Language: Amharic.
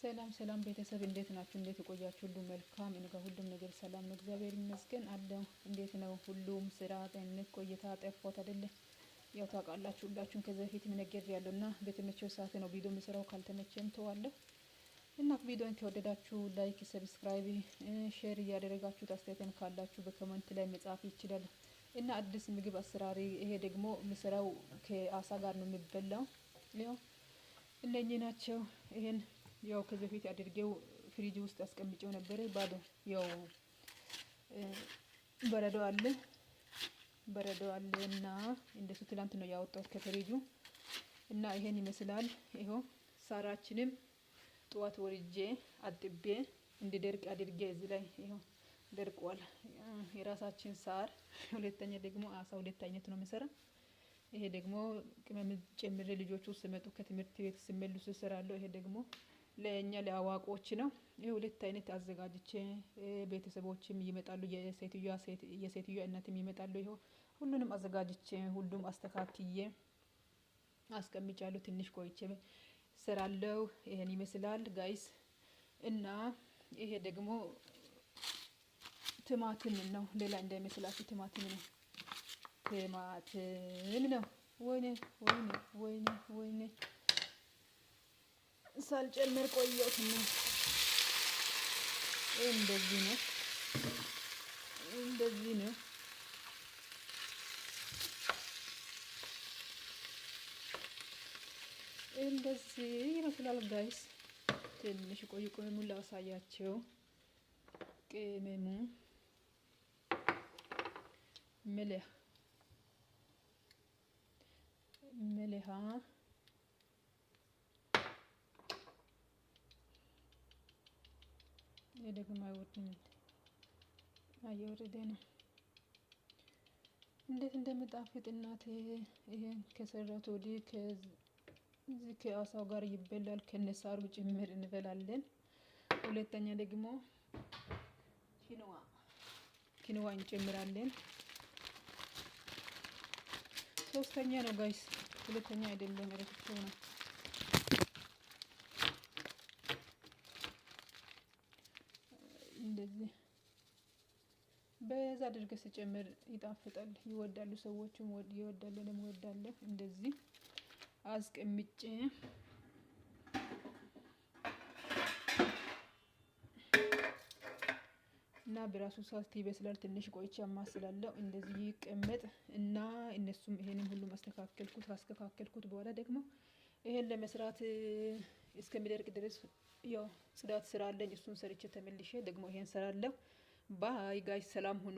ሰላም ሰላም ቤተሰብ እንዴት ናችሁ? እንዴት ቆያችሁ? ሁሉ መልካም እኔ ጋር ሁሉም ነገር ሰላም ነው፣ እግዚአብሔር ይመስገን አለው። እንዴት ነው ሁሉም ስራ፣ ጤንነት፣ ቆይታ ጠፋት አይደለ? ያው ታውቃላችሁ ሁላችሁም ከዚህ በፊት ምንገር ያለውና በተመቸው ሰዓት ነው ቪዲዮ የምሰራው፣ ካልተመቸም ተዋለሁ እና ቪዲዮን ከወደዳችሁ ላይክ፣ ሰብስክራይብ፣ ሼር እያደረጋችሁ አስተያየትን ካላችሁ በኮሜንት ላይ መጻፍ ይችላል። እና አዲስ ምግብ አሰራሪ ይሄ ደግሞ ምሰራው ከአሳ ጋር ነው የሚበላው። ያው እነኚህ ናቸው። ይሄን ያው ከዚህ በፊት አድርጌው ፍሪጅ ውስጥ አስቀምጬው ነበር ባዶ። ያው በረዶ አለና እንደሱ ትላንት ነው ያወጣሁት ከፍሪጁ እና ይሄን ይመስላል። ይሄው ሳራችንም ጠዋት ወርጄ አጥቤ እንዲደርቅ አድርጌ እዚህ ላይ ይሄው ደርቋል። የራሳችን ሳር። ሁለተኛ ደግሞ አሳ ሁለት አይነት ነው የምሰራ። ይሄ ደግሞ ቅመም ጨምሬ ልጆቹ ሲመጡ ከትምህርት ቤት ሲመለሱ እሰራለሁ። ይሄ ደግሞ ለኛ ለአዋቆች ነው። ይሄ ሁለት አይነት አዘጋጅቼ ቤተሰቦችም ይመጣሉ፣ የሴትዮዋ እናትም ይመጣሉ። ይሄው ሁሉንም አዘጋጅቼ ሁሉም አስተካክዬ አስቀምጫለሁ። ትንሽ ቆይቼ እሰራለሁ። ይሄን ይመስላል ጋይስ። እና ይሄ ደግሞ ቲማቲም ነው፣ ሌላ እንዳይመስላችሁ ቲማቲም ነው። ቲማቲም ነው። ወይኔ ሳልጨምር ቆየሁትና እንደዚህ ነው። እንደዚህ ይመስላል ጋይስ። ትንሽ ቆይ ቅመሙን ላሳያቸው። ቅመሙ መልሃ ደግሞ አይወድም፣ እየወረደ ነው። እንዴት እንደምጣፍጥ እናቴ! ይሄን ከሰራሁት ወዲህ ከዚህ ከአሳው ጋር ይበላል፣ ከነሳሩ ጭምር እንበላለን። ሁለተኛ ደግሞ ኪኖዋ እንጨምራለን። ሶስተኛ ነው ጋይስ፣ ሁለተኛ አይደለም፣ ረክቸው ነው። እንደዚህ በዛ አድርገህ ሲጨምር ይጣፍጣል፣ ይወዳሉ ሰዎችም፣ ይወዳሉ፣ እኔም እወዳለሁ። እንደዚህ አስቀምጬ እና በራሱ ሰዓት ይበስላል። ትንሽ ቆይቼ አማስላለሁ። እንደዚህ ይቀመጥ እና እነሱም ይሄንን ሁሉ ካስተካከልኩት በኋላ ደግሞ ይሄን ለመስራት እስከሚደርቅ ድረስ ያው ጽዳት ስራ አለኝ። እሱን ሰርቼ ተመልሼ ደግሞ ይሄን ሰራለሁ። ባይ ጋይስ፣ ሰላም ሁኑ።